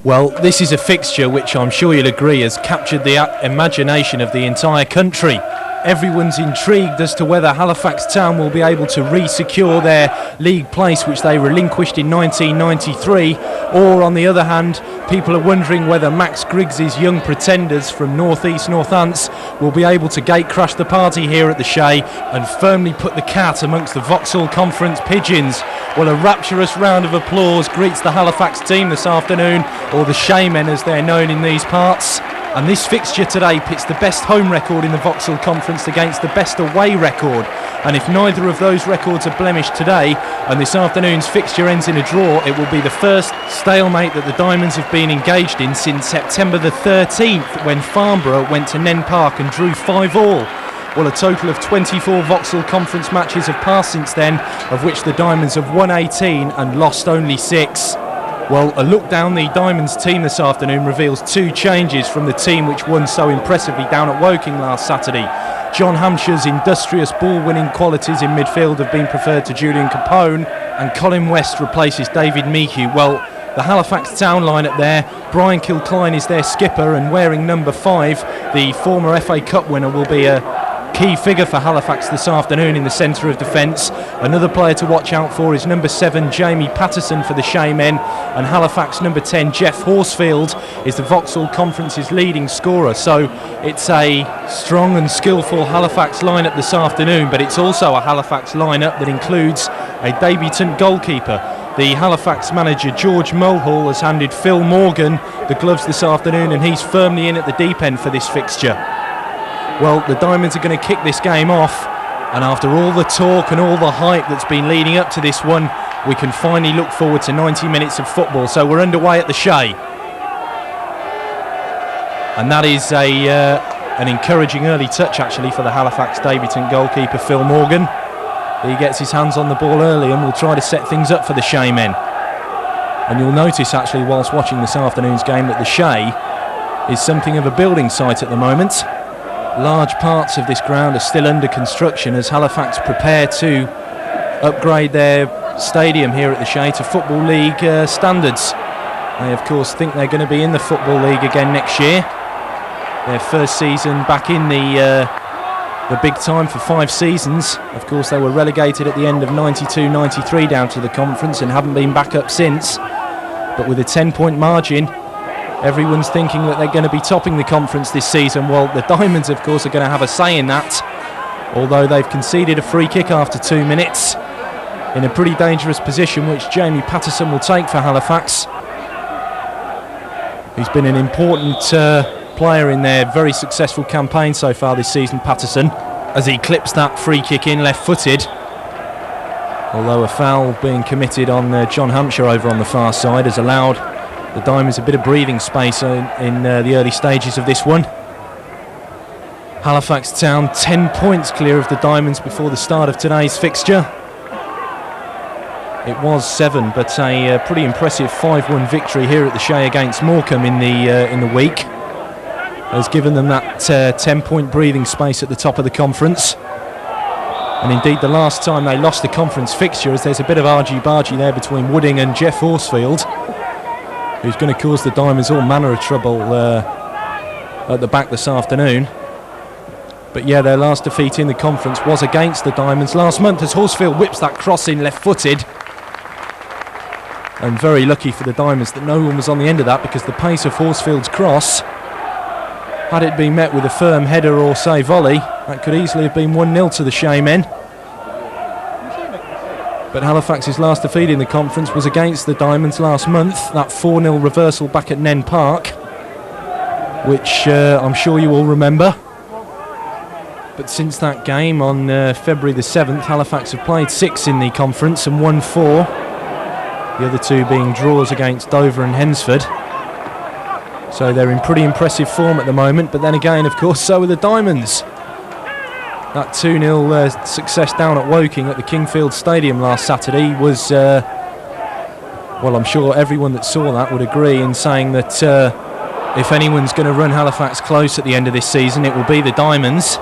Well, this is a fixture which I'm sure you'll agree has captured the imagination of the entire country. Everyone's intrigued as to whether Halifax Town will be able to re-secure their league place which they relinquished in 1993, or on the other hand, people are wondering whether Max Griggs' young pretenders from North East Northants will be able to gate crash the party here at the Shay and firmly put the cat amongst the Vauxhall Conference pigeons. Well, a rapturous round of applause greets the Halifax team this afternoon, or the Shay men as they're known in these parts. And this fixture today pits the best home record in the Vauxhall Conference against the best away record. And if neither of those records are blemished today, and this afternoon's fixture ends in a draw, it will be the first stalemate that the Diamonds have been engaged in since September the 13th, when Farnborough went to Nen Park and drew 5-all. Well, a total of 24 Vauxhall Conference matches have passed since then, of which the Diamonds have won 18 and lost only 6. Well, a look down the Diamonds team this afternoon reveals 2 changes from the team which won so impressively down at Woking last Saturday. John Hampshire's industrious ball-winning qualities in midfield have been preferred to Julian Capone, and Colin West replaces David Meehew. Well, the Halifax Town line-up there, Brian Kilcline is their skipper, and wearing number 5, the former FA Cup winner, will be a key figure for Halifax this afternoon in the centre of defence. Another player to watch out for is number 7 Jamie Paterson for the Shay men, and Halifax number 10 Jeff Horsfield is the Vauxhall Conference's leading scorer. So it's a strong and skillful Halifax lineup this afternoon, but it's also a Halifax lineup that includes a debutant goalkeeper. The Halifax manager George Mulhall has handed Phil Morgan the gloves this afternoon, and he's firmly in at the deep end for this fixture. Well, the Diamonds are going to kick this game off, and after all the talk and all the hype that's been leading up to this one, we can finally look forward to 90 minutes of football. So we're underway at the Shay, and that is an encouraging early touch actually for the Halifax debutant goalkeeper Phil Morgan. He gets his hands on the ball early and will try to set things up for the Shay men. And you'll notice actually whilst watching this afternoon's game that the Shay is something of a building site at the moment. Large parts of this ground are still under construction as Halifax prepare to upgrade their stadium here at the Shay to Football League standards. They of course think they're going to be in the Football League again next year. Their first season back in the big time for 5 seasons. Of course they were relegated at the end of 92-93 down to the conference and haven't been back up since. But with a 10-point margin, everyone's thinking that they're going to be topping the conference this season. Well, the Diamonds, of course, are going to have a say in that, although they've conceded a free kick after 2 minutes in a pretty dangerous position, which Jamie Paterson will take for Halifax. He's been an important player in their very successful campaign so far this season, Paterson, as he clips that free kick in left-footed. Although a foul being committed on John Hampshire over on the far side has allowed the Diamonds a bit of breathing space in the early stages of this one. Halifax Town 10 points clear of the Diamonds before the start of today's fixture. It was 7, but a pretty impressive 5-1 victory here at the Shay against Morecambe in the week has given them that 10-point breathing space at the top of the conference. And indeed the last time they lost the conference fixture, as there's a bit of argy-bargy there between Wooding and Jeff Horsfield, who's going to cause the Diamonds all manner of trouble at the back this afternoon. But yeah, their last defeat in the conference was against the Diamonds last month as Horsfield whips that cross in left-footed. And very lucky for the Diamonds that no one was on the end of that, because the pace of Horsfield's cross, had it been met with a firm header or say volley, that could easily have been 1-0 to the Shay men. But Halifax's last defeat in the conference was against the Diamonds last month, that 4-0 reversal back at Nen Park, which I'm sure you all remember. But since that game on February the 7th, Halifax have played 6 in the conference and won 4, the other 2 being draws against Dover and Hensford. So they're in pretty impressive form at the moment, but then again, of course, so are the Diamonds. That 2-0 success down at Woking at the Kingfield Stadium last Saturday was, well, I'm sure everyone that saw that would agree in saying that if anyone's going to run Halifax close at the end of this season, it will be the Diamonds.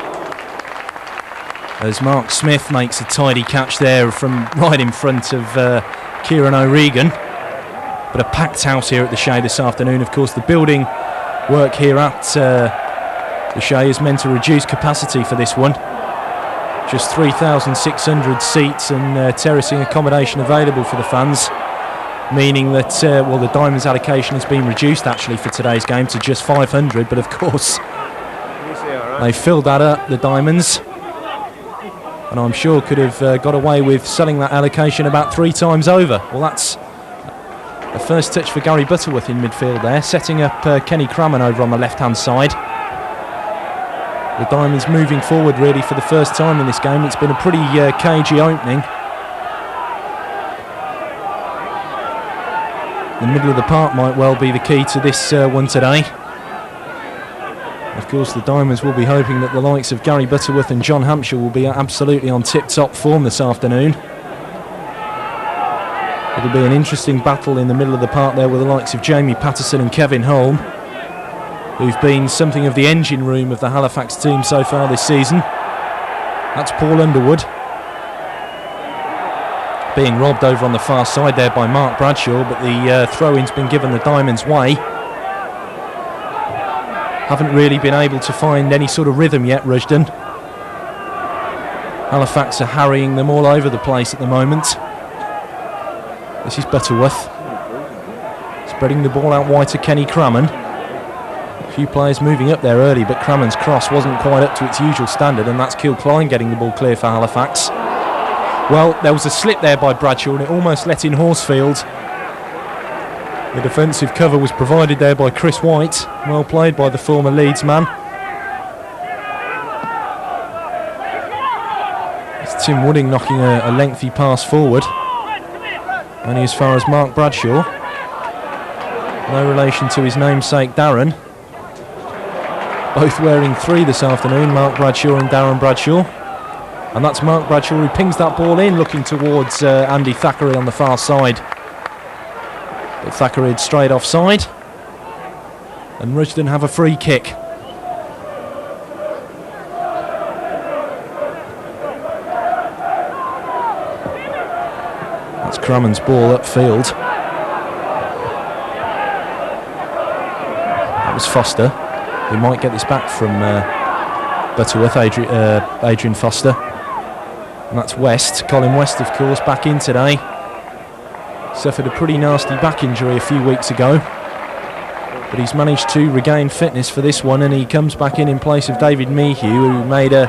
As Mark Smith makes a tidy catch there from right in front of Kieran O'Regan. But a packed house here at the Shay this afternoon. Of course, the building work here at the Shay is meant to reduce capacity for this one. Just 3,600 seats and terracing accommodation available for the fans, meaning that the Diamonds allocation has been reduced actually for today's game to just 500. But of course, they filled that up, the Diamonds, and I'm sure could have got away with selling that allocation about 3 times over. Well, that's the first touch for Gary Butterworth in midfield there, setting up Kenny Crammon over on the left-hand side. The Diamonds moving forward really for the first time in this game. It's been a pretty cagey opening. The middle of the park might well be the key to this one today. Of course, the Diamonds will be hoping that the likes of Gary Butterworth and John Hampshire will be absolutely on tip-top form this afternoon. It'll be an interesting battle in the middle of the park there with the likes of Jamie Paterson and Kevin Holm, who've been something of the engine room of the Halifax team so far this season. That's Paul Underwood, being robbed over on the far side there by Mark Bradshaw, but the throw-in's been given the Diamonds' way. Haven't really been able to find any sort of rhythm yet, Rushden. Halifax are harrying them all over the place at the moment. This is Butterworth, spreading the ball out wide to Kenny Crammon. A few players moving up there early, but Crammon's cross wasn't quite up to its usual standard, and that's Kilcline getting the ball clear for Halifax. Well, there was a slip there by Bradshaw, and it almost let in Horsfield. The defensive cover was provided there by Chris White. Well played by the former Leeds man. It's Tim Wooding knocking a lengthy pass forward. Only as far as Mark Bradshaw. No relation to his namesake Darren. Both wearing 3 this afternoon, Mark Bradshaw and Darren Bradshaw. And that's Mark Bradshaw who pings that ball in, looking towards Andy Thackeray on the far side. But Thackeray had strayed offside. And Rushden have a free kick. That's Crammon's ball upfield. That was Foster. We might get this back from Butterworth, Adrian Foster. And that's West. Colin West, of course, back in today. Suffered a pretty nasty back injury a few weeks ago, but he's managed to regain fitness for this one, and he comes back in place of David Mayhew, who made a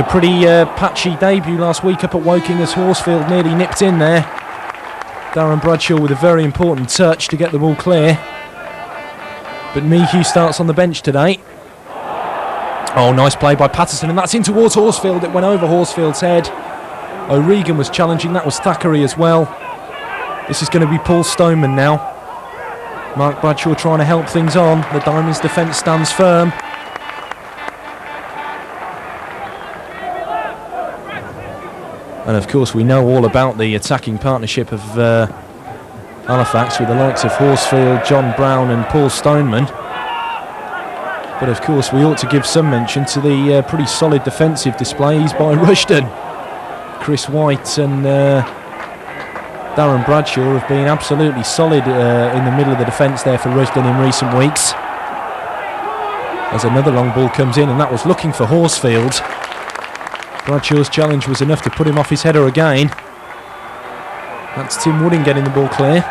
pretty patchy debut last week up at Woking as Horsfield nearly nipped in there. Darren Bradshaw with a very important touch to get the ball clear, but Mayhew starts on the bench today. Oh, nice play by Patterson, and that's in towards Horsfield. It went over Horsfield's head. O'Regan was challenging, that was Thackeray as well. This is going to be Paul Stoneman now. Mark Bradshaw trying to help things on. The Diamonds' defence stands firm. And of course we know all about the attacking partnership of Halifax with the likes of Horsfield, John Brown and Paul Stoneman. But of course we ought to give some mention to the pretty solid defensive displays by Rushden. Chris White and Darren Bradshaw have been absolutely solid in the middle of the defence there for Rushden in recent weeks. As another long ball comes in, and that was looking for Horsfield. Bradshaw's challenge was enough to put him off his header again. That's Tim Wooding getting the ball clear.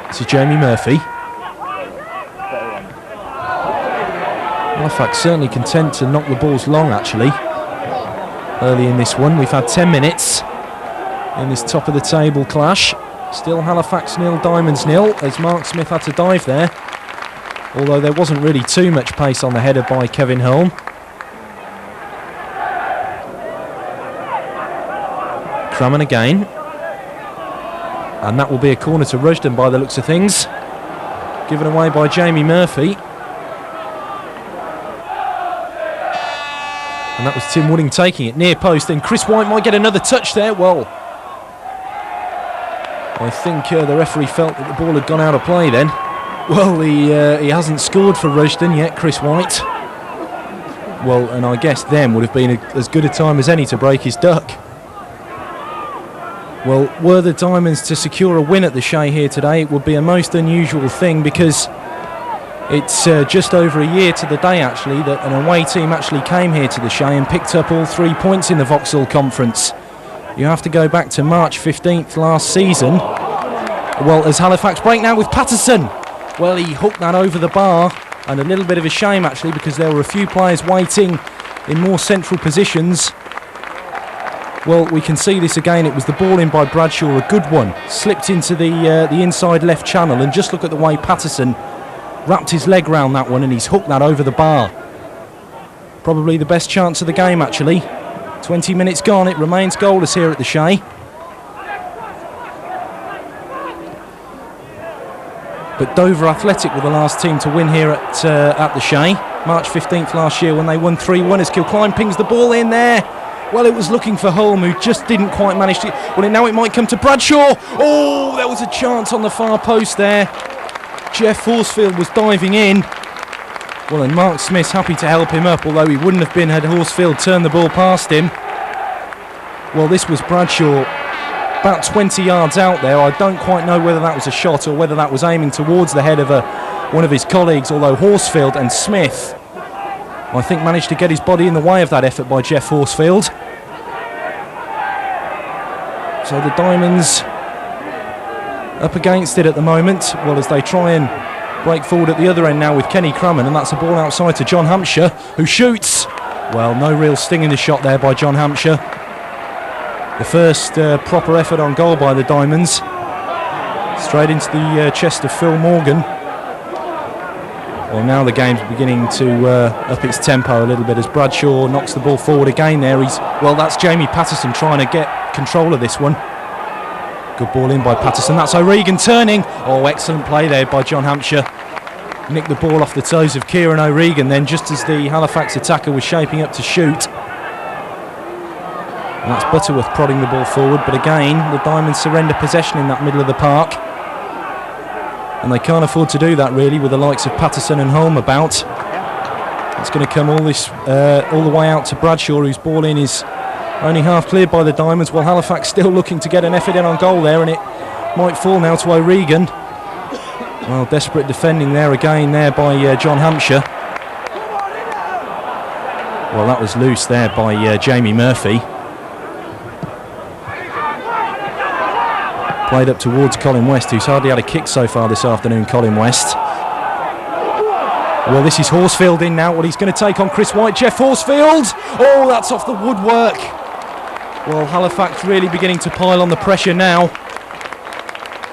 This is Jamie Murphy. Halifax certainly content to knock the balls long actually. Early in this one, we've had 10 minutes in this top of the table clash. Still Halifax 0, Diamonds 0, as Mark Smith had to dive there. Although there wasn't really too much pace on the header by Kevin Holm. Crammon again. And that will be a corner to Rushden by the looks of things. Given away by Jamie Murphy. And that was Tim Wooding taking it near post. Then Chris White might get another touch there. Well, I think the referee felt that the ball had gone out of play then. Well, he hasn't scored for Rushden yet, Chris White. Well, and I guess then would have been as good a time as any to break his duck. Well, were the Diamonds to secure a win at the Shay here today, it would be a most unusual thing, because it's just over a year to the day actually that an away team actually came here to the Shay and picked up all 3 points in the Vauxhall Conference. You have to go back to March 15th last season. Well, as Halifax break now with Paterson. Well, he hooked that over the bar, and a little bit of a shame actually, because there were a few players waiting in more central positions. Well, we can see this again. It was the ball in by Bradshaw, a good one. Slipped into the inside left channel, and just look at the way Paterson wrapped his leg round that one, and he's hooked that over the bar. Probably the best chance of the game actually. 20 minutes gone, it remains goalless here at the Shay. But Dover Athletic were the last team to win here at the Shay. March 15th last year when they won 3-1 as Kilcline pings the ball in there. Well, it was looking for Holm, who just didn't quite manage to... Well, now it might come to Bradshaw. Oh, there was a chance on the far post there. Jeff Horsfield was diving in. Well, and Mark Smith's happy to help him up, although he wouldn't have been had Horsfield turned the ball past him. Well, this was Bradshaw about 20 yards out there. I don't quite know whether that was a shot or whether that was aiming towards the head of one of his colleagues, although Horsfield and Smith, I think, managed to get his body in the way of that effort by Jeff Horsfield. So the Diamonds up against it at the moment, well, as they try and break forward at the other end now with Kenny Crummon, and that's a ball outside to John Hampshire, who shoots. Well, no real sting in the shot there by John Hampshire. The first proper effort on goal by the Diamonds. Straight into the chest of Phil Morgan. Well, now the game's beginning to up its tempo a little bit as Bradshaw knocks the ball forward again there. Well, that's Jamie Paterson trying to get control of this one. Good ball in by Paterson. That's O'Regan turning. Oh, excellent play there by John Hampshire. Nicked the ball off the toes of Kieran O'Regan then, just as the Halifax attacker was shaping up to shoot. And that's Butterworth prodding the ball forward, but again, the Diamonds surrender possession in that middle of the park. And they can't afford to do that really with the likes of Paterson and Holm about. It's going to come all the way out to Bradshaw, whose ball in is only half cleared by the Diamonds, while Halifax still looking to get an effort in on goal there, and it might fall now to O'Regan. Well, desperate defending there again there by John Hampshire. Well, that was loose there by Jamie Murphy. Played up towards Colin West, who's hardly had a kick so far this afternoon, Colin West. Well, this is Horsfield in now. Well, he's going to take on Chris White. Jeff Horsfield! Oh, that's off the woodwork. Well, Halifax really beginning to pile on the pressure now.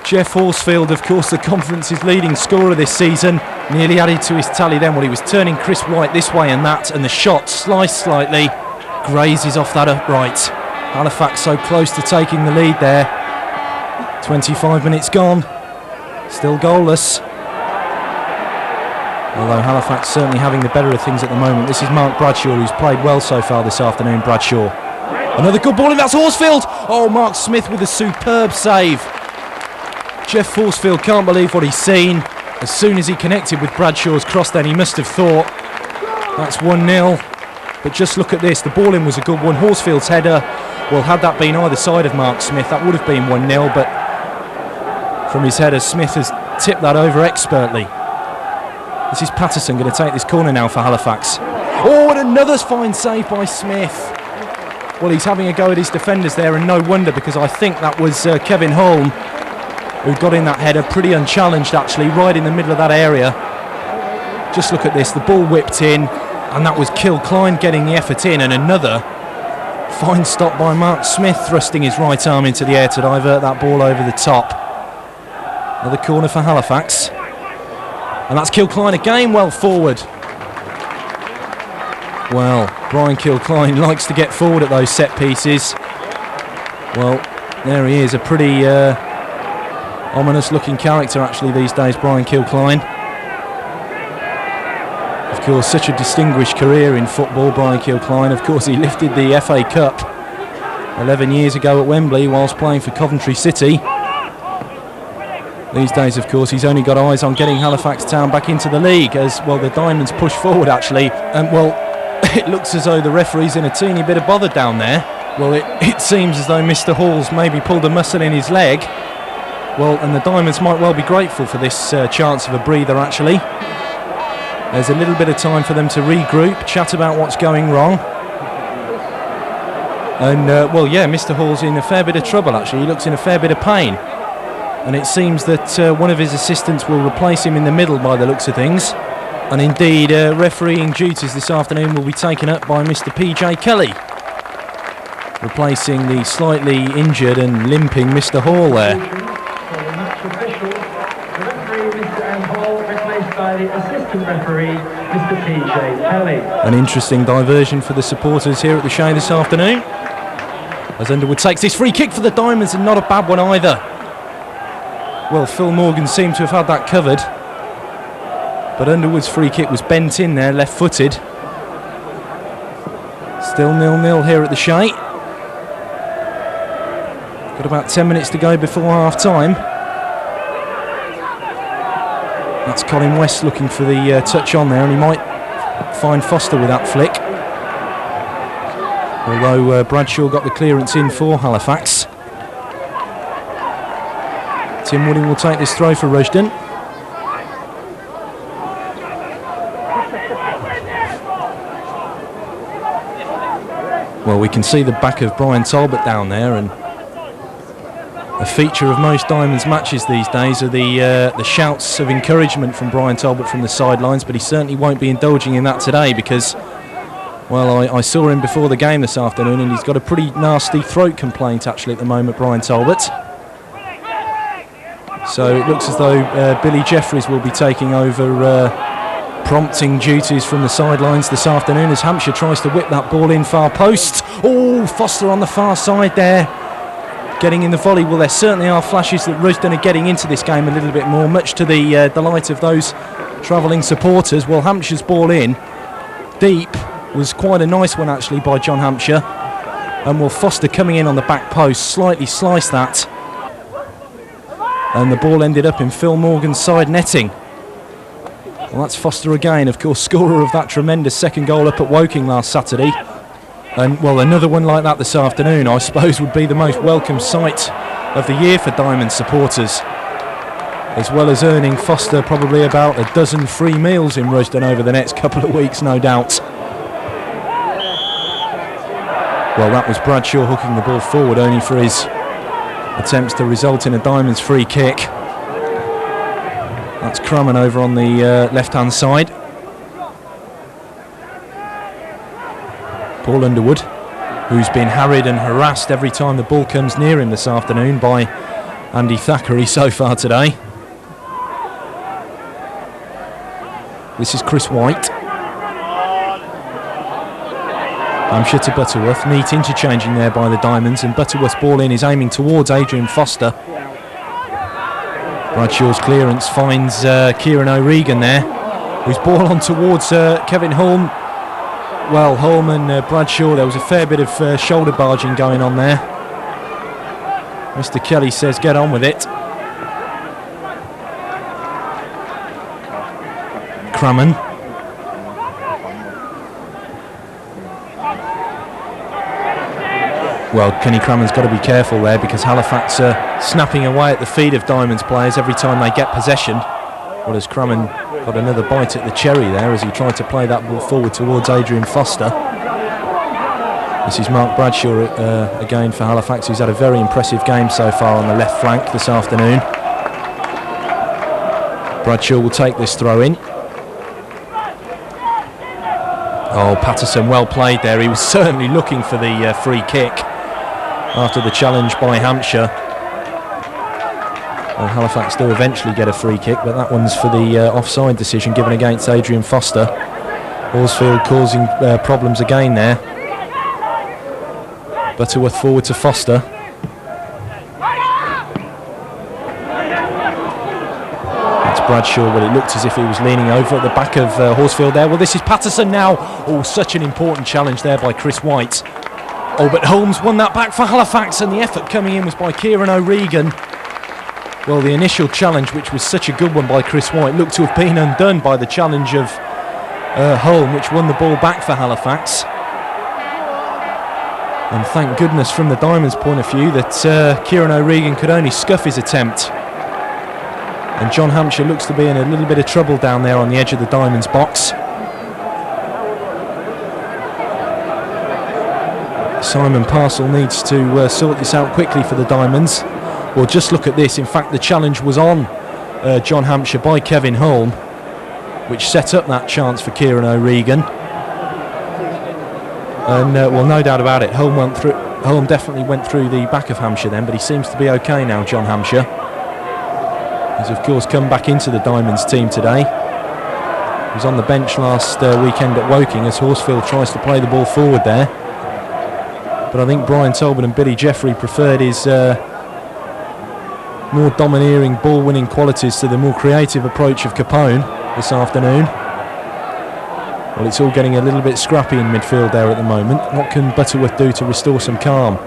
Jeff Horsfield, of course, the conference's leading scorer this season, nearly added to his tally then. Well, he was turning Chris White this way and that, and the shot sliced slightly, grazes off that upright. Halifax so close to taking the lead there. 25 minutes gone, still goalless. Although Halifax certainly having the better of things at the moment. This is Mark Bradshaw, who's played well so far this afternoon. Bradshaw. Another good ball, and that's Horsfield. Oh, Mark Smith with a superb save. Jeff Horsfield can't believe what he's seen. As soon as he connected with Bradshaw's cross then, he must have thought, that's 1-0. But just look at this, the ball in was a good one. Horsfield's header, well, had that been either side of Mark Smith, that would have been 1-0, but from his header, Smith has tipped that over expertly. This is Paterson going to take this corner now for Halifax. Oh, and another fine save by Smith. Well, he's having a go at his defenders there, and no wonder, because I think that was Kevin Holm who got in that header pretty unchallenged actually, right in the middle of that area. Just look at this, the ball whipped in, and that was Kilcline getting the effort in, and another fine stop by Mark Smith, thrusting his right arm into the air to divert that ball over the top. Another corner for Halifax. And that's Kilcline again, well forward. Well, Brian Kilcline likes to get forward at those set pieces. Well, there he is, a pretty ominous looking character actually these days, Brian Kilcline. Of course, such a distinguished career in football, Brian Kilcline. Of course, he lifted the FA Cup 11 years ago at Wembley whilst playing for Coventry City. These days, of course, he's only got eyes on getting Halifax Town back into the league as, well, the Diamonds push forward, actually. And, well, it looks as though the referee's in a teeny bit of bother down there. Well, it seems as though Mr. Hall's maybe pulled a muscle in his leg. Well, and the Diamonds might well be grateful for this chance of a breather, actually. There's a little bit of time for them to regroup, chat about what's going wrong. And, well, yeah, Mr. Hall's in a fair bit of trouble, actually. He looks in a fair bit of pain. And it seems that one of his assistants will replace him in the middle by the looks of things. And indeed, refereeing duties this afternoon will be taken up by Mr. P.J. Kelly, replacing the slightly injured and limping Mr. Hall there. By the assistant referee, Mr. P.J. Kelly. An interesting diversion for the supporters here at the Shay this afternoon, as Underwood takes this free kick for the Diamonds, and not a bad one either. Well, Phil Morgan seemed to have had that covered, but Underwood's free kick was bent in there, left-footed. Still 0-0 here at the Shay. Got about 10 minutes to go before half-time. That's Colin West looking for the touch on there, and he might find Foster with that flick. Although Bradshaw got the clearance in for Halifax. Tim Wooding will take this throw for Rushden. Well, we can see the back of Brian Talbot down there, and a feature of most Diamonds matches these days are the shouts of encouragement from Brian Talbot from the sidelines, but he certainly won't be indulging in that today because, well, I saw him before the game this afternoon, and he's got a pretty nasty throat complaint actually at the moment, Brian Talbot. So it looks as though Billy Jeffries will be taking over prompting duties from the sidelines this afternoon as Hampshire tries to whip that ball in far post. Oh, Foster on the far side there, getting in the volley. Well, there certainly are flashes that Rushden are getting into this game a little bit more, much to the delight of those travelling supporters. Well, Hampshire's ball in deep was quite a nice one actually by John Hampshire, and well, Foster coming in on the back post slightly sliced that, and the ball ended up in Phil Morgan's side netting. Well, that's Foster again, of course, scorer of that tremendous second goal up at Woking last Saturday. And, well, another one like that this afternoon, I suppose, would be the most welcome sight of the year for Diamond supporters, as well as earning Foster probably about a dozen free meals in Rushden over the next couple of weeks, no doubt. Well, that was Bradshaw hooking the ball forward, only for his attempts to result in a Diamonds free kick. That's Crumman over on the left-hand side. Paul Underwood, who's been harried and harassed every time the ball comes near him this afternoon by Andy Thackeray so far today. This is Chris White. Hampshire to Butterworth, neat interchanging there by the Diamonds, and Butterworth's ball in is aiming towards Adrian Foster. Bradshaw's clearance finds Kieran O'Regan there, who's ball on towards Kevin Holm. Well, Holm and Bradshaw, there was a fair bit of shoulder barging going on there. Mr. Kelly says get on with it. Crumman. Well, Kenny Crumman's got to be careful there because Halifax are snapping away at the feet of Diamonds players every time they get possession. Well, as Crumman got another bite at the cherry there as he tried to play that ball forward towards Adrian Foster. This is Mark Bradshaw again for Halifax, who's had a very impressive game so far on the left flank this afternoon. Bradshaw will take this throw in. Oh, Paterson, well played there. He was certainly looking for the free kick after the challenge by Hampshire. Well, Halifax do eventually get a free kick, but that one's for the offside decision given against Adrian Foster. Horsfield causing problems again there. Butterworth forward to Foster. That's Bradshaw. Well, it looked as if he was leaning over at the back of Horsfield there. Well, this is Paterson now. Oh, such an important challenge there by Chris White. Oh, but Holmes won that back for Halifax, and the effort coming in was by Kieran O'Regan. Well, the initial challenge, which was such a good one by Chris White, looked to have been undone by the challenge of Holm, which won the ball back for Halifax. And thank goodness from the Diamonds' point of view that Kieran O'Regan could only scuff his attempt. And John Hampshire looks to be in a little bit of trouble down there on the edge of the Diamonds box. Simon Parcel needs to sort this out quickly for the Diamonds. Well, just look at this. In fact, the challenge was on John Hampshire by Kevin Holm, which set up that chance for Kieran O'Regan. And well, no doubt about it, Holm definitely went through the back of Hampshire then, but he seems to be okay now, John Hampshire. He's of course come back into the Diamonds team today. He was on the bench last weekend at Woking as Horsfield tries to play the ball forward there. But I think Brian Tolbert and Billy Jeffrey preferred his more domineering ball-winning qualities to the more creative approach of Capone this afternoon. Well, it's all getting a little bit scrappy in midfield there at the moment. What can Butterworth do to restore some calm?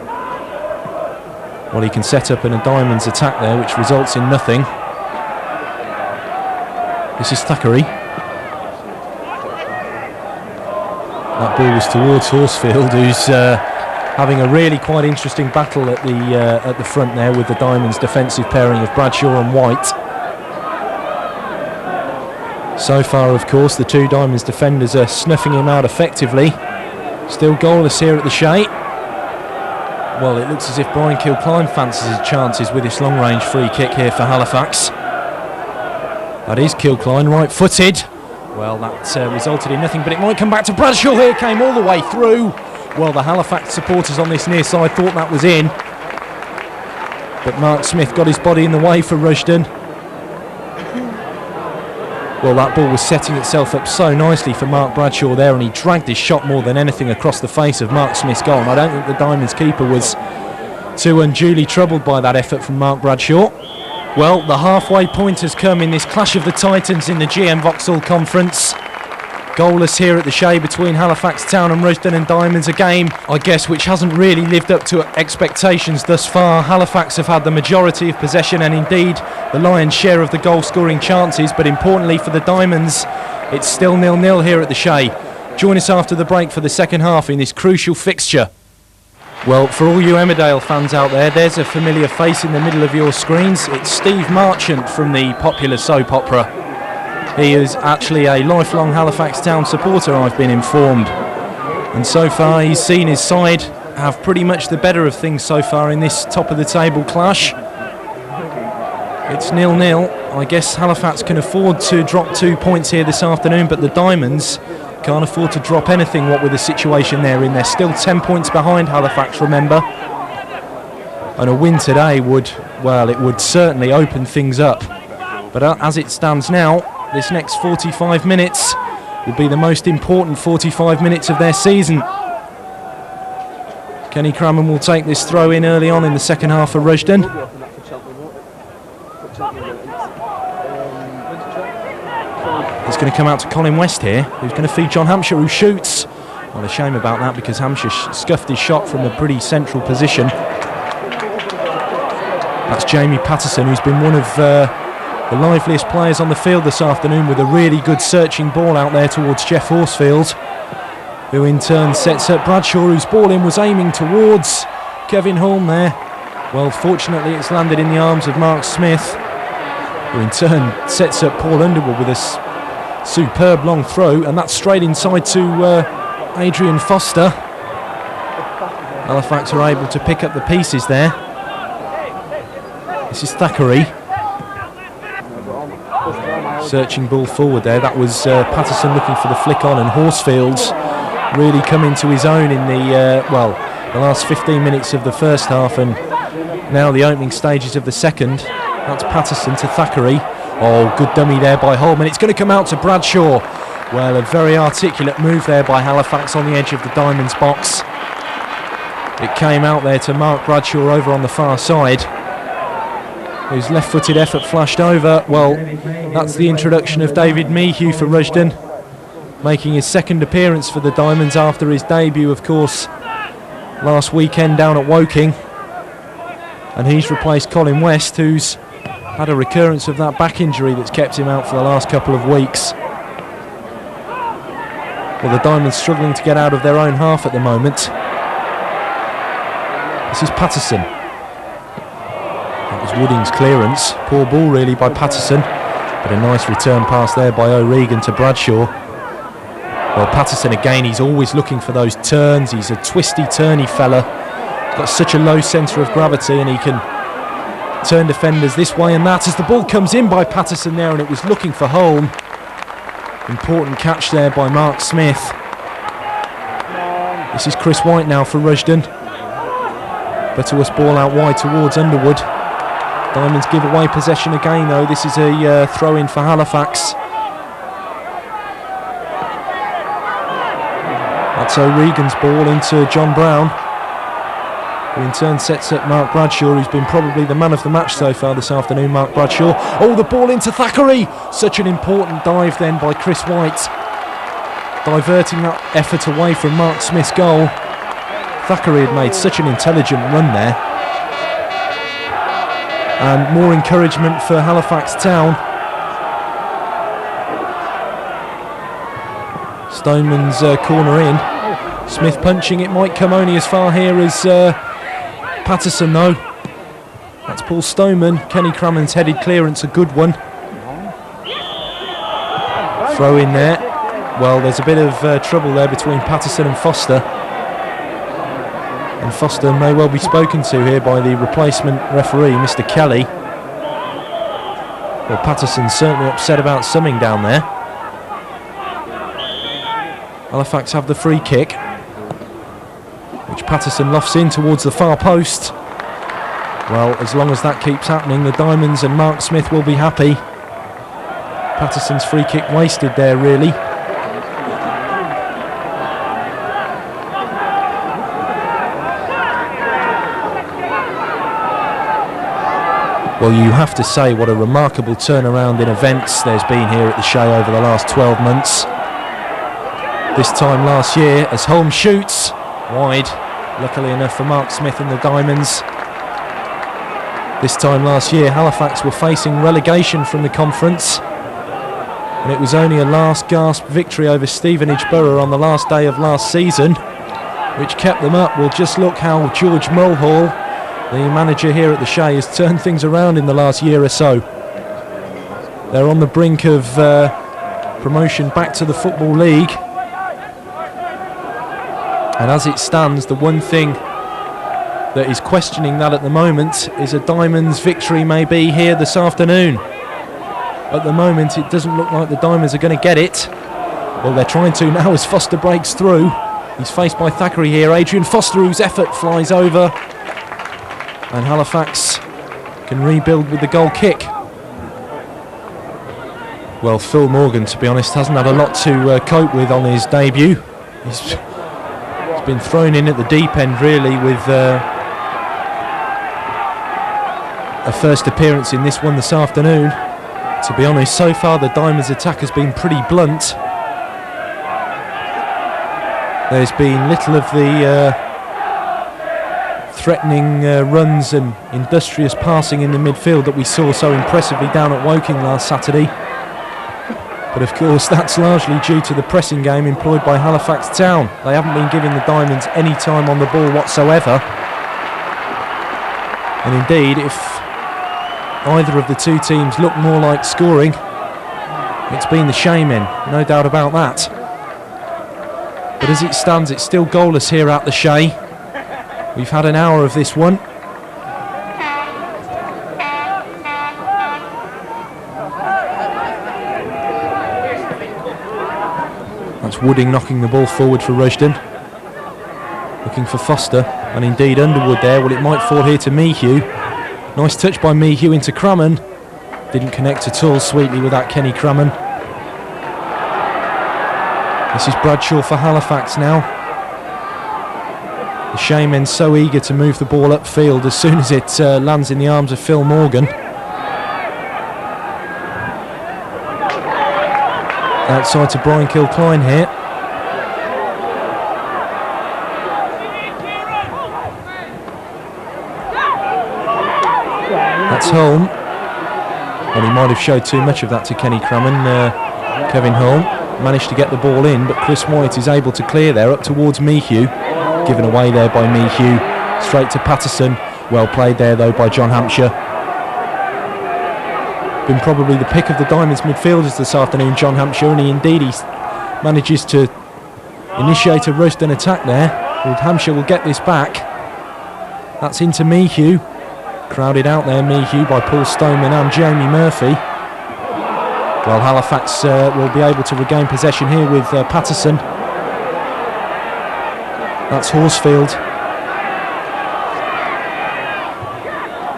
Well, he can set up in a Diamonds attack there, which results in nothing. This is Thackeray. That ball was towards Horsfield, who's having a really quite interesting battle at the front there with the Diamonds' defensive pairing of Bradshaw and White. So far, of course, the two Diamonds defenders are snuffing him out effectively. Still goalless here at the Shay. Well, it looks as if Brian Kilcline fancies his chances with this long-range free kick here for Halifax. That is Kilcline, right-footed. Well, that resulted in nothing, but it might come back to Bradshaw here. Came all the way through. Well, the Halifax supporters on this near side thought that was in. But Mark Smith got his body in the way for Rushden. Well, that ball was setting itself up so nicely for Mark Bradshaw there, and he dragged his shot more than anything across the face of Mark Smith's goal. And I don't think the Diamonds keeper was too unduly troubled by that effort from Mark Bradshaw. Well, the halfway point has come in this clash of the Titans in the GM Vauxhall Conference. Goalless here at the Shay between Halifax Town and Rushden and Diamonds. A game, I guess, which hasn't really lived up to expectations thus far. Halifax have had the majority of possession and indeed the lion's share of the goal-scoring chances, but importantly for the Diamonds, it's still 0-0 here at the Shay. Join us after the break for the second half in this crucial fixture. Well, for all you Emmerdale fans out there, there's a familiar face in the middle of your screens. It's Steve Marchant from the popular soap opera. He is actually a lifelong Halifax Town supporter, I've been informed. And so far he's seen his side have pretty much the better of things so far in this top-of-the-table clash. It's 0-0. I guess Halifax can afford to drop 2 points here this afternoon, but the Diamonds can't afford to drop anything, what with the situation they're in. They're still 10 points behind Halifax, remember. And a win today would certainly open things up. But as it stands now, this next 45 minutes will be the most important 45 minutes of their season. Kenny Crammon will take this throw in early on in the second half for Rushden. It's going to come out to Colin West here, who's going to feed John Hampshire, who shoots. Well, a shame about that because Hampshire scuffed his shot from a pretty central position. That's Jamie Paterson, who's been one of the liveliest players on the field this afternoon, with a really good searching ball out there towards Jeff Horsfield, who in turn sets up Bradshaw, whose ball in was aiming towards Kevin Holm there. Well, fortunately it's landed in the arms of Mark Smith, who in turn sets up Paul Underwood with a superb long throw, and that's straight inside to Adrian Foster. Halifax are able to pick up the pieces there. This is Thackeray. Searching ball forward there. That was Paterson looking for the flick on, and Horsfield's really come into his own in the last 15 minutes of the first half and now the opening stages of the second. That's Paterson to Thackeray. Oh, good dummy there by Holm, and it's going to come out to Bradshaw. Well, a very articulate move there by Halifax on the edge of the Diamonds box. It came out there to Mark Bradshaw over on the far side, whose left-footed effort flashed over. Well, that's the introduction of David Mayhew for Rushden, making his second appearance for the Diamonds after his debut, of course, last weekend down at Woking. And he's replaced Colin West, who's had a recurrence of that back injury that's kept him out for the last couple of weeks. Well, the Diamonds struggling to get out of their own half at the moment. This is Paterson. That was Wooding's clearance. Poor ball really by Paterson, but a nice return pass there by O'Regan to Bradshaw. Well, Paterson again, he's always looking for those turns. He's a twisty, turny fella. He's got such a low centre of gravity, and he can turn defenders this way and that as the ball comes in by Paterson there, and it was looking for home. Important catch there by Mark Smith. This is Chris White now for Rushden. Butterworth's ball out wide towards Underwood. Diamonds give away possession again though. This is a throw-in for Halifax. That's O'Regan's ball into John Brown, who in turn sets up Mark Bradshaw, who's been probably the man of the match so far this afternoon, Mark Bradshaw. Oh, the ball into Thackeray! Such an important dive then by Chris White, diverting that effort away from Mark Smith's goal. Thackeray had made such an intelligent run there. And more encouragement for Halifax Town. Stoneman's corner in. Smith punching, it might come only as far here as Paterson though. That's Paul Stoneman. Kenny Crammond's headed clearance, a good one. Throw in there. Well, there's a bit of trouble there between Paterson and Foster. And Foster may well be spoken to here by the replacement referee, Mr. Kelly. Well, Paterson's certainly upset about something down there. Halifax have the free kick, which Paterson lofts in towards the far post. Well, as long as that keeps happening, the Diamonds and Mark Smith will be happy. Paterson's free kick wasted there, really. Well, you have to say what a remarkable turnaround in events there's been here at the Shay over the last 12 months. This time last year, as Holmes shoots wide, luckily enough for Mark Smith and the Diamonds. This time last year, Halifax were facing relegation from the conference, and it was only a last gasp victory over Stevenage Borough on the last day of last season which kept them up. Well, just look how George Mulhall, the manager here at the Shay, has turned things around in the last year or so. They're on the brink of promotion back to the Football League. And as it stands, the one thing that is questioning that at the moment is a Diamonds victory may be here this afternoon. At the moment, it doesn't look like the Diamonds are going to get it. Well, they're trying to now as Foster breaks through. He's faced by Thackeray here. Adrian Foster, whose effort flies over. And Halifax can rebuild with the goal kick. Well, Phil Morgan, to be honest, hasn't had a lot to cope with on his debut. He's been thrown in at the deep end, really, with a first appearance in this one this afternoon. To be honest, so far the Diamonds' attack has been pretty blunt. There's been little of the threatening runs and industrious passing in the midfield that we saw so impressively down at Woking last Saturday. But of course that's largely due to the pressing game employed by Halifax Town. They haven't been giving the Diamonds any time on the ball whatsoever. And indeed, if either of the two teams look more like scoring, it's been the Shay men, no doubt about that. But as it stands, it's still goalless here at the Shay. We've had an hour of this one. That's Wooding knocking the ball forward for Rushden. Looking for Foster, and indeed Underwood there. Well, it might fall here to Mayhew. Nice touch by Mayhew into Crammond. Didn't connect at all sweetly with that Kenny Crammond. This is Bradshaw for Halifax now. The Shay men so eager to move the ball upfield as soon as it lands in the arms of Phil Morgan. Outside to Brian Kilcline here. That's Holm. Well, he might have showed too much of that to Kenny Crammond. Kevin Holm managed to get the ball in, but Chris White is able to clear there up towards Mayhew. Given away there by Mayhew. Straight to Paterson. Well played there though by John Hampshire. Been probably the pick of the Diamonds midfielders this afternoon, John Hampshire, and he manages to initiate a Rushden attack there. And Hampshire will get this back. That's into Mayhew. Crowded out there, Mayhew, by Paul Stoneman and Jamie Murphy. Well, Halifax will be able to regain possession here with Paterson. That's Horsfield.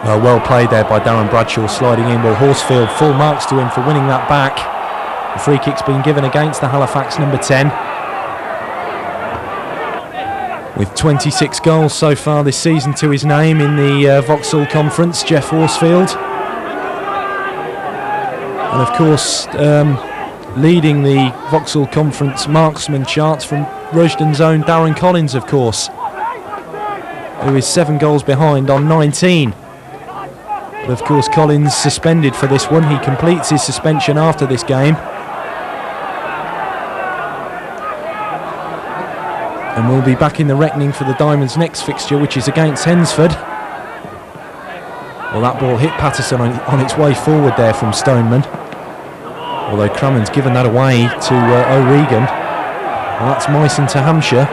Well played there by Darren Bradshaw, sliding in. Well, Horsfield, full marks to him for winning that back. The free kick's been given against the Halifax number 10. With 26 goals so far this season to his name in the Vauxhall Conference, Jeff Horsfield. And of course, leading the Vauxhall Conference marksman charts from Rushden's own Darren Collins, of course, who is 7 goals behind on 19. But of course, Collins suspended for this one. He completes his suspension after this game. And we'll be back in the reckoning for the Diamonds' next fixture, which is against Hensford. Well, that ball hit Paterson on its way forward there from Stoneman. Although Crummond's given that away to O'Regan. Well, that's Meissen to Hampshire.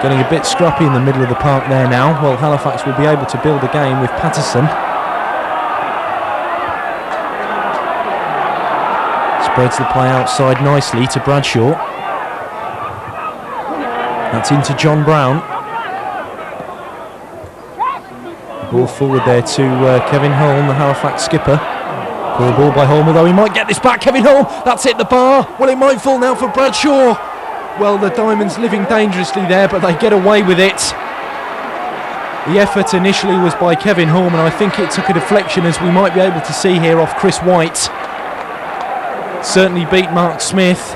Getting a bit scrappy in the middle of the park there now. Well, Halifax will be able to build a game with Paterson. Spreads the play outside nicely to Bradshaw. That's into John Brown. Ball forward there to Kevin Holm, the Halifax skipper. Poor ball by Holm, although he might get this back. Kevin Holm, that's hit the bar. Well, it might fall now for Bradshaw. Well, the Diamonds living dangerously there, but they get away with it. The effort initially was by Kevin Holm, and I think it took a deflection, as we might be able to see here, off Chris White. Certainly beat Mark Smith.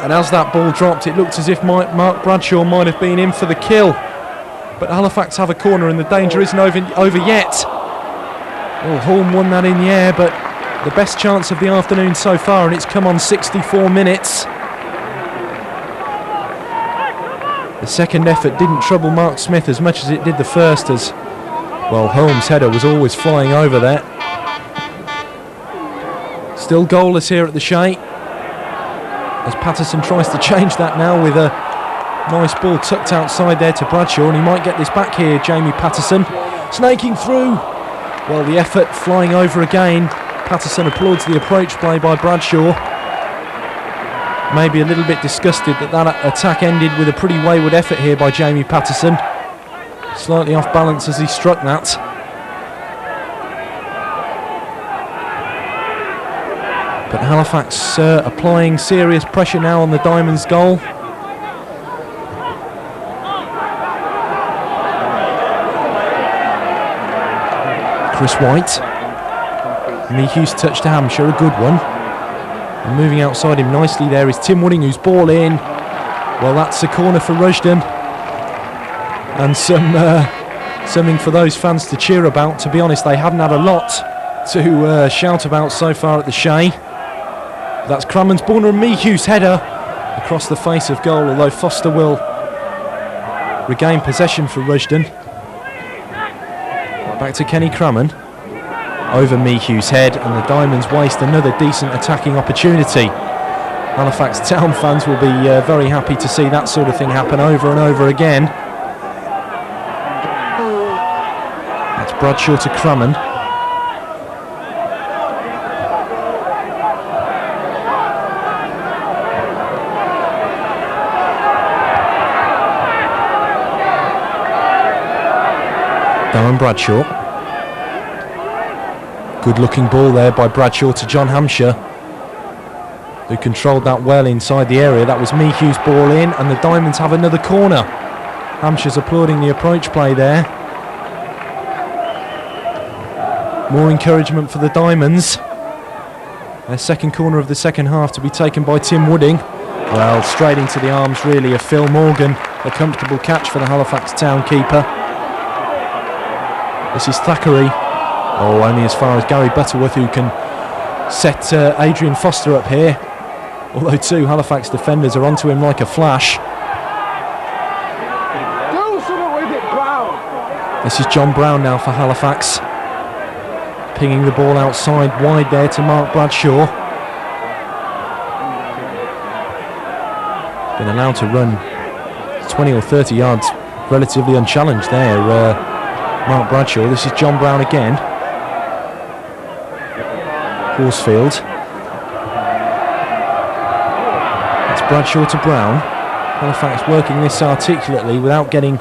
And as that ball dropped, it looked as if Mark Bradshaw might have been in for the kill. But Halifax have a corner and the danger isn't over yet. Well, Holm won that in the air, but the best chance of the afternoon so far, and it's come on 64 minutes. The second effort didn't trouble Mark Smith as much as it did the first, as, well, Holm's header was always flying over there. Still goalless here at the Shay, as Paterson tries to change that now with a nice ball tucked outside there to Bradshaw, and he might get this back here, Jamie Paterson. Snaking through. Well, the effort flying over again. Paterson applauds the approach play by Bradshaw. Maybe a little bit disgusted that attack ended with a pretty wayward effort here by Jamie Paterson. Slightly off balance as he struck that. But Halifax applying serious pressure now on the Diamonds' goal. Chris White. Mayhew's touch to Hampshire, a good one. And moving outside him nicely there is Tim Wooding, who's ball in. Well, that's a corner for Rushden. And something for those fans to cheer about. To be honest, they haven't had a lot to shout about so far at the Shay. That's Crummond's ball and Mayhew's header across the face of goal, although Foster will regain possession for Rushden. Back to Kenny Crummond. Over Mayhew's head, and the Diamonds waste another decent attacking opportunity. Halifax Town fans will be very happy to see that sort of thing happen over and over again. That's Bradshaw to Crummond. Darren Bradshaw. Good looking ball there by Bradshaw to John Hampshire, who controlled that well inside the area. That was Mayhew's ball in, and the Diamonds have another corner. Hampshire's applauding the approach play there. More encouragement for the Diamonds. Their second corner of the second half to be taken by Tim Wooding. Well, straight into the arms really of Phil Morgan. A comfortable catch for the Halifax Town keeper. This is Thackeray. Oh, only as far as Gary Butterworth, who can set Adrian Foster up here. Although two Halifax defenders are onto him like a flash. This is John Brown now for Halifax. Pinging the ball outside wide there to Mark Bradshaw. Been allowed to run 20 or 30 yards relatively unchallenged there, Mark Bradshaw. This is John Brown again. Horsfield. It's Bradshaw to Brown. Halifax working this articulately without getting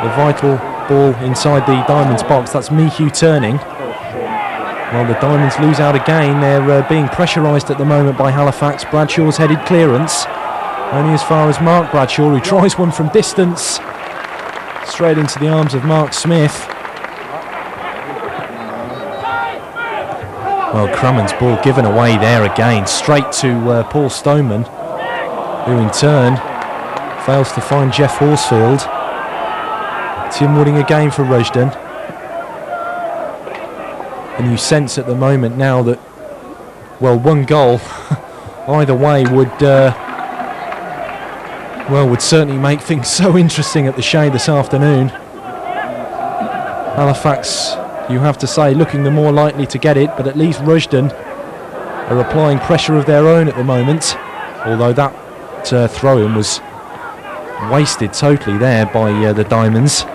the vital ball inside the Diamonds box. That's Mayhew turning. While the Diamonds lose out again, they're being pressurised at the moment by Halifax. Bradshaw's headed clearance. Only as far as Mark Bradshaw, who tries one from distance. Straight into the arms of Mark Smith. Well, Crummins' ball given away there again. Straight to Paul Stoneman, who in turn fails to find Jeff Horsfield. Tim Wooding again for Rushden. And you sense at the moment now that, well, one goal either way would certainly make things so interesting at the Shay this afternoon. Halifax, you have to say, looking the more likely to get it, but at least Rushden are applying pressure of their own at the moment, although that throw-in was wasted totally there by the Diamonds.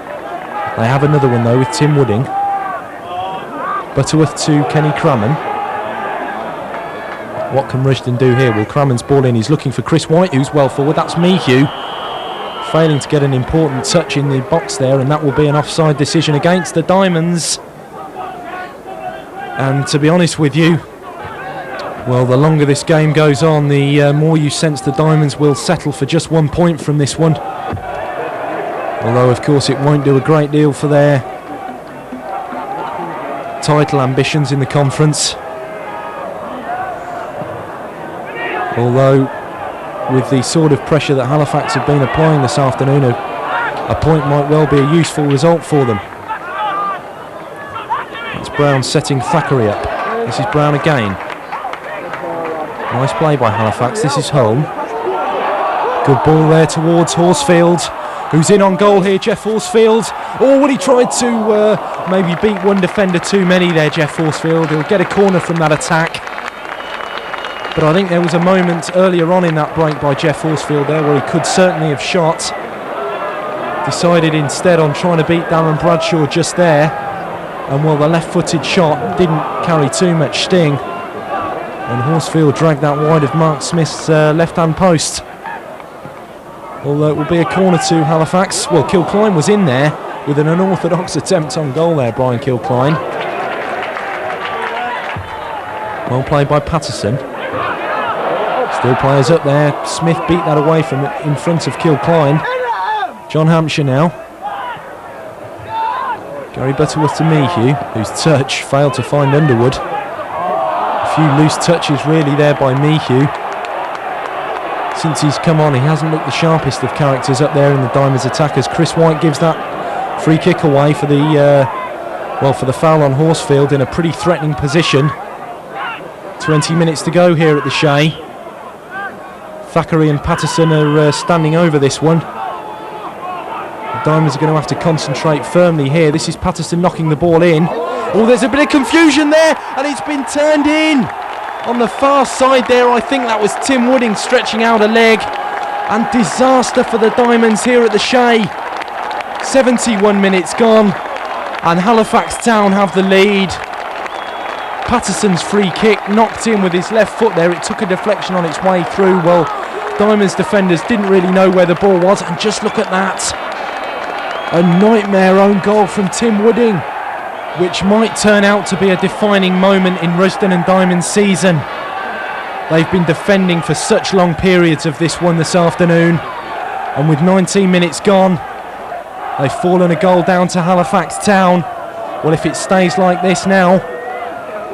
They have another one though with Tim Wooding. Butterworth to Kenny Crummon. What can Rushden do here? Well, Crummon's ball in. He's looking for Chris White, who's well forward. That's Mayhew. Failing to get an important touch in the box there, and that will be an offside decision against the Diamonds. And to be honest with you, well, the longer this game goes on, the more you sense the Diamonds will settle for just 1 point from this one. Although, of course, it won't do a great deal for their title ambitions in the conference. Although, with the sort of pressure that Halifax have been applying this afternoon, a point might well be a useful result for them. That's Brown setting Thackeray up. This is Brown again. Nice play by Halifax. This is Holm. Good ball there towards Horsfield, who's in on goal here, Jeff Horsfield. Oh, well, he tried to maybe beat one defender too many there, Jeff Horsfield. He'll get a corner from that attack. But I think there was a moment earlier on in that break by Jeff Horsfield there where he could certainly have shot. Decided instead on trying to beat Darren Bradshaw just there. And well, the left-footed shot didn't carry too much sting. And Horsfield dragged that wide of Mark Smith's left-hand post. Although it will be a corner to Halifax. Well, Kilcline was in there with an unorthodox attempt on goal there, Brian Kilcline. Well played by Paterson. Still players up there. Smith beat that away from in front of Kilcline. John Hampshire now. Gary Butterworth to Mayhew, whose touch failed to find Underwood. A few loose touches really there by Mayhew. Since he's come on, he hasn't looked the sharpest of characters up there in the Diamonds attackers. Chris White gives that free kick away for the foul on Horsfield in a pretty threatening position. 20 minutes to go here at the Shay. Thackeray and Paterson are standing over this one. The Diamonds are going to have to concentrate firmly here. This is Paterson knocking the ball in. Oh, there's a bit of confusion there, and it's been turned in. On the far side there, I think that was Tim Wooding stretching out a leg. And disaster for the Diamonds here at the Shay. 71 minutes gone, and Halifax Town have the lead. Patterson's free kick knocked in with his left foot there. It took a deflection on its way through. Well, Diamonds defenders didn't really know where the ball was, and just look at that. A nightmare own goal from Tim Wooding, which might turn out to be a defining moment in Rushden and Diamonds season. They've been defending for such long periods of this one this afternoon, and with 19 minutes gone, they've fallen a goal down to Halifax Town. Well, if it stays like this now,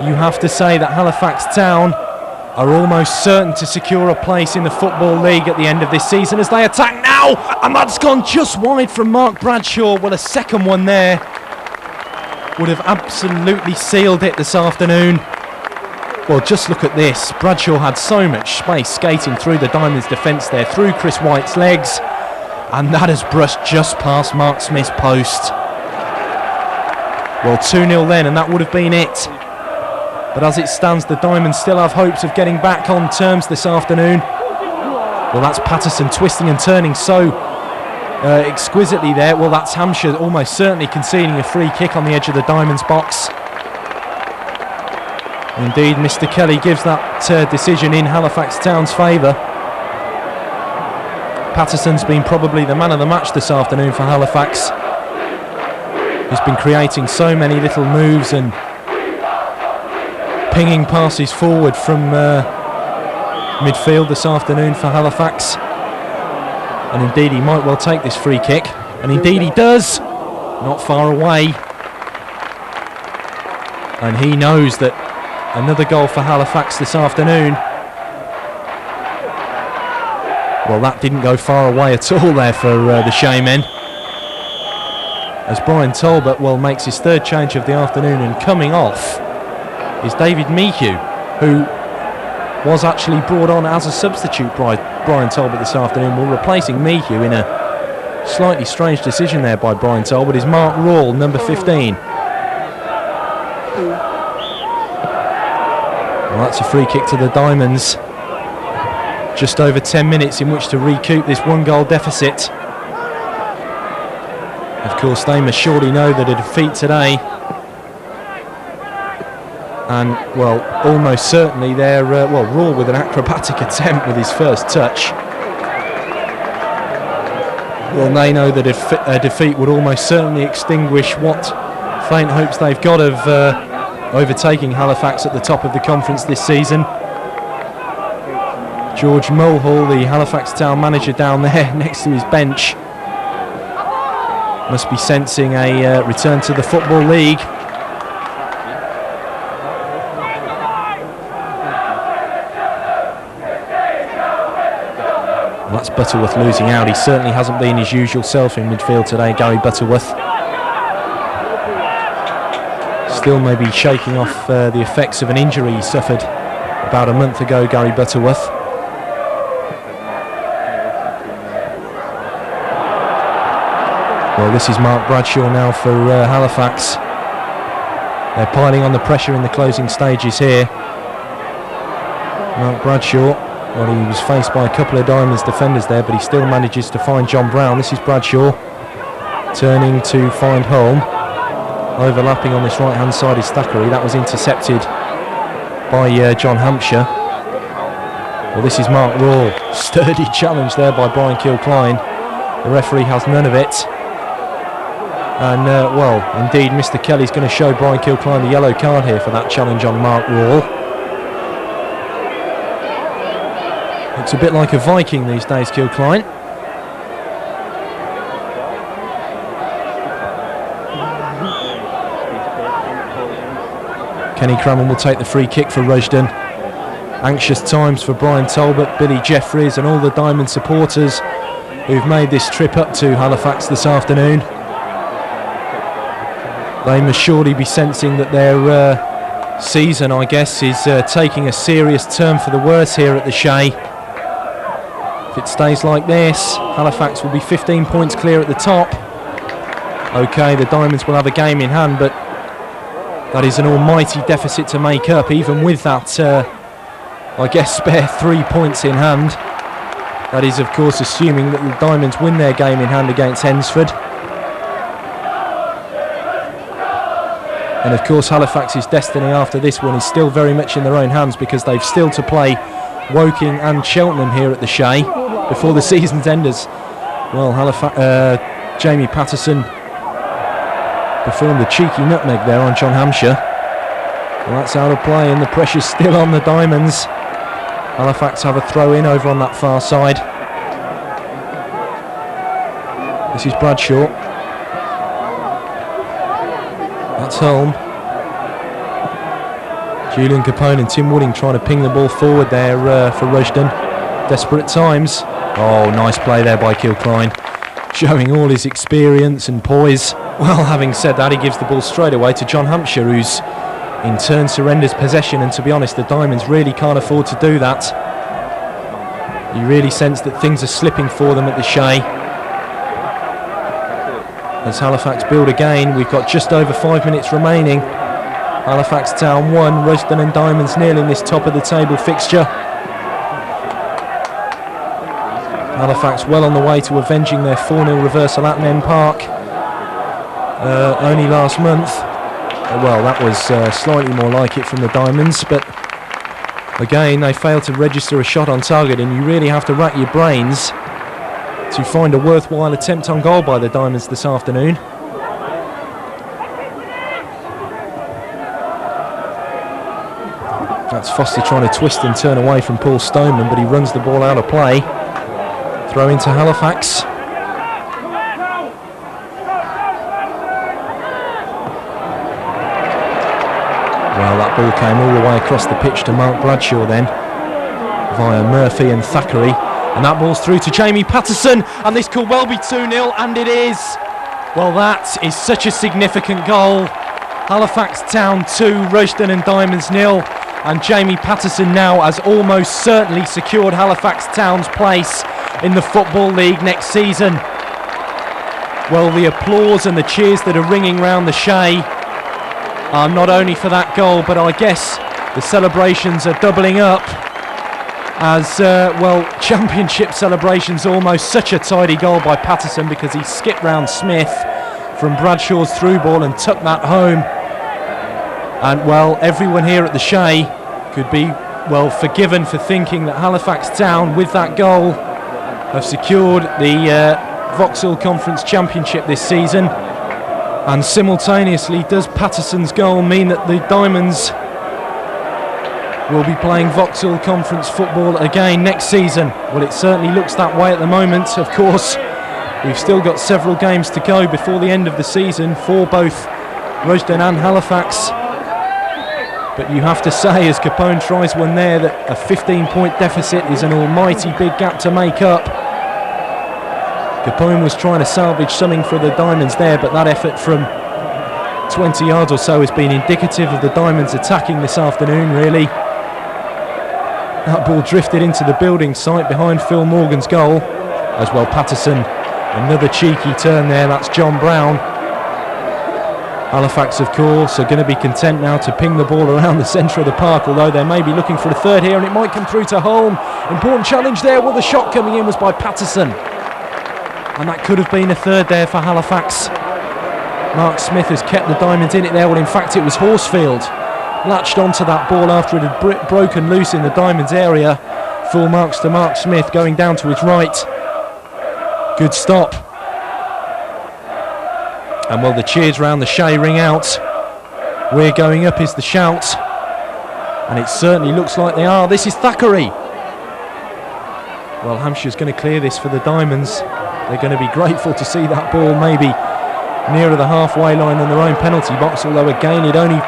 you have to say that Halifax Town are almost certain to secure a place in the Football League at the end of this season as they attack now, and that's gone just wide from Mark Bradshaw. Well, a second one there would have absolutely sealed it this afternoon. Well, just look at this. Bradshaw had so much space skating through the Diamonds defence there, through Chris White's legs, And that has brushed just past Mark Smith's post. Well, 2-0 then, and that would have been it. But as it stands, the Diamonds still have hopes of getting back on terms this afternoon. Well, that's Paterson twisting and turning so exquisitely there. Well, that's Hampshire almost certainly conceding a free kick on the edge of the Diamonds box. Indeed, Mr. Kelly gives that decision in Halifax Town's favour. Paterson's been probably the man of the match this afternoon for Halifax. He's been creating so many little moves and pinging passes forward from midfield this afternoon for Halifax. And indeed, he might well take this free kick. And indeed he does. Not far away. And he knows that another goal for Halifax this afternoon. Well, that didn't go far away at all there for the Shay men. As Brian Talbot, well, makes his third change of the afternoon, and coming off is David Mehew, who was actually brought on as a substitute by Brian Talbot this afternoon. Well, replacing Mehew in a slightly strange decision there by Brian Talbot is Mark Rawle, number 15. Well, that's a free kick to the Diamonds. Just over 10 minutes in which to recoup this 1-goal deficit. Of course, they must surely know that a defeat today, and well, almost certainly they're Rawle with an acrobatic attempt with his first touch. Well, they know that a defeat would almost certainly extinguish what faint hopes they've got of overtaking Halifax at the top of the conference this season. George Mulhall, the Halifax Town manager down there next to his bench, must be sensing a return to the Football League. Well, that's Butterworth losing out. He certainly hasn't been his usual self in midfield today, Gary Butterworth. Still maybe shaking off the effects of an injury he suffered about a month ago, Gary Butterworth. Well, this is Mark Bradshaw now for Halifax. They're piling on the pressure in the closing stages here. Mark Bradshaw, well, he was faced by a couple of Diamonds defenders there, but he still manages to find John Brown. This is Bradshaw turning to find Holm. Overlapping on this right-hand side is Thackeray. That was intercepted by John Hampshire. Well, this is Mark Rawle. Sturdy challenge there by Brian Kilcline. The referee has none of it. And, well, indeed, Mr. Kelly's going to show Brian Kilcline the yellow card here for that challenge on Mark Rawle. Looks a bit like a Viking these days, Kilcline. Kenny Crammon will take the free kick for Rushden. Anxious times for Brian Talbot, Billy Jeffries and all the Diamond supporters who've made this trip up to Halifax this afternoon. They must surely be sensing that their season, I guess, is taking a serious turn for the worse here at the Shay. If it stays like this, Halifax will be 15 points clear at the top. OK, the Diamonds will have a game in hand, but that is an almighty deficit to make up, even with that, I guess, spare 3 points in hand. That is, of course, assuming that the Diamonds win their game in hand against Hensford. And, of course, Halifax's destiny after this one is still very much in their own hands, because they've still to play Woking and Cheltenham here at the Shay before the season's enders. Well, Jamie Paterson performed a cheeky nutmeg there on John Hampshire. Well, that's out of play and the pressure's still on the Diamonds. Halifax have a throw in over on that far side. This is Bradshaw. That's Holm. Julian Capone and Tim Wooding trying to ping the ball forward there for Rushden. Desperate times. Oh, nice play there by Kilcline, showing all his experience and poise. Well, having said that, he gives the ball straight away to John Hampshire, who's in turn surrenders possession, and to be honest, the Diamonds really can't afford to do that. You really sense that things are slipping for them at the Shay. as Halifax build again. We've got just over 5 minutes remaining. Halifax Town 1, Rushden Diamonds 0 in this top of the table fixture. Halifax well on the way to avenging their 4-0 reversal at Men Park only last month. Well, that was slightly more like it from the Diamonds, but again they failed to register a shot on target, and you really have to rack your brains to find a worthwhile attempt on goal by the Diamonds this afternoon. That's Foster trying to twist and turn away from Paul Stoneman, but he runs the ball out of play. Throw into Halifax. Well, that ball came all the way across the pitch to Mark Bradshaw then, via Murphy and Thackeray. And that ball's through to Jamie Paterson, and this could well be 2-0, and it is. Well, that is such a significant goal. Halifax Town 2, Rushden Diamonds 0. And Jamie Paterson now has almost certainly secured Halifax Town's place in the Football League next season. Well, the applause and the cheers that are ringing round the Shay are not only for that goal, but I guess the celebrations are doubling up as, well, championship celebrations almost. Such a tidy goal by Paterson, because he skipped round Smith from Bradshaw's through ball and took that home. And, well, everyone here at the Shay could be, well, forgiven for thinking that Halifax Town, with that goal, have secured the Vauxhall Conference Championship this season. And simultaneously, does Paterson's goal mean that the Diamonds will be playing Vauxhall Conference football again next season? Well, it certainly looks that way at the moment. Of course, we've still got several games to go before the end of the season for both Rushden and Halifax. But you have to say, as Capone tries one there, that a 15-point deficit is an almighty big gap to make up. Capone was trying to salvage something for the Diamonds there, but that effort from 20 yards or so has been indicative of the Diamonds attacking this afternoon, really. That ball drifted into the building site behind Phil Morgan's goal. As well, Paterson, another cheeky turn there, that's John Brown. Halifax, of course, are going to be content now to ping the ball around the centre of the park, although they may be looking for a third here, and it might come through to Holm. Important challenge there. Well, the shot coming in was by Paterson, and that could have been a third there for Halifax. Mark Smith has kept the Diamonds in it there. Well, in fact, it was Horsfield latched onto that ball after it had broken loose in the Diamonds area. Full marks to Mark Smith going down to his right. Good stop. And, well, the cheers round the Shay ring out. We're going up is the shout. And it certainly looks like they are. This is Thackeray. Well, Hampshire's going to clear this for the Diamonds. They're going to be grateful to see that ball maybe nearer the halfway line than their own penalty box, although again it only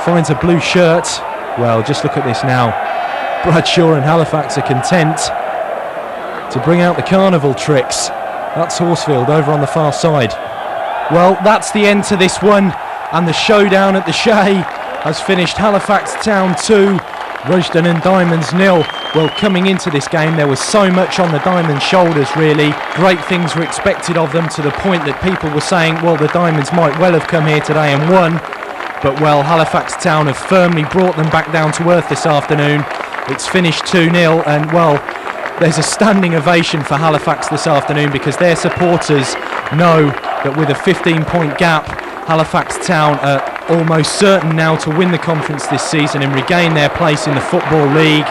finds a blue shirt. Well, just look at this now. Bradshaw and Halifax are content to bring out the carnival tricks. That's Horsfield over on the far side. Well, that's the end to this one, and the showdown at the Shay has finished Halifax Town 2, Rushden Diamonds 0. Well, coming into this game, there was so much on the Diamonds' shoulders, really. Great things were expected of them, to the point that people were saying, well, the Diamonds might well have come here today and won. But, well, Halifax Town have firmly brought them back down to earth this afternoon. It's finished 2-0, and, well, there's a standing ovation for Halifax this afternoon, because their supporters know that with a 15-point gap, Halifax Town are almost certain now to win the conference this season and regain their place in the Football League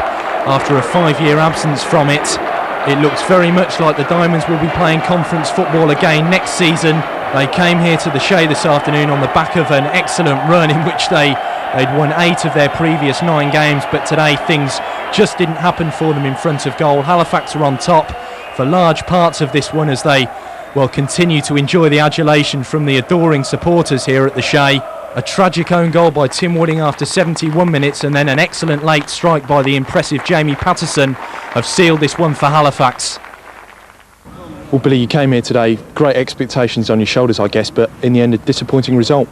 after a 5-year absence from it. It looks very much like the Diamonds will be playing conference football again next season. They came here to the Shay this afternoon on the back of an excellent run in which they'd won 8 of their previous 9 games, but today things just didn't happen for them in front of goal. Halifax are on top for large parts of this one as they, well, continue to enjoy the adulation from the adoring supporters here at the Shay. A tragic own goal by Tim Wooding after 71 minutes, and then an excellent late strike by the impressive Jamie Paterson have sealed this one for Halifax. Well, Billy, you came here today, great expectations on your shoulders, I guess, but in the end a disappointing result.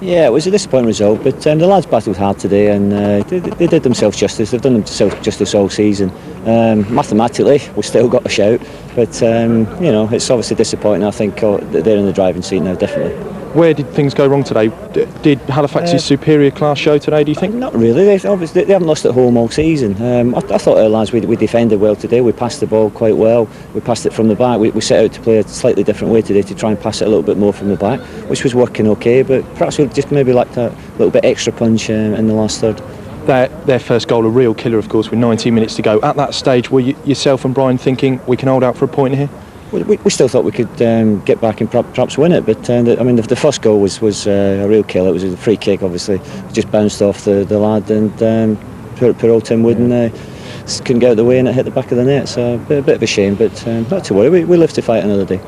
Yeah, it was a disappointing result, but the lads battled hard today, and they did themselves justice. They've done themselves justice all season. Mathematically, we've still got a shout, but you know, it's obviously disappointing. I think they're in the driving seat now, definitely. Where did things go wrong today? Did Halifax's superior class show today, do you think? Not really. They haven't lost at home all season. I thought our lads, we defended well today. We passed the ball quite well. We passed it from the back. We set out to play a slightly different way today to try and pass it a little bit more from the back, which was working okay, but perhaps we just maybe lacked a little bit extra punch in the last third. Their first goal, a real killer, of course, with 19 minutes to go. At that stage, were yourself and Brian thinking we can hold out for a point here? We still thought we could get back and perhaps win it, but I mean the first goal was a real killer. It was a free kick, obviously, it just bounced off the lad, and poor old Tim Wooden couldn't get out of the way, and it hit the back of the net. So a bit of a shame, but not to worry. We live to fight another day.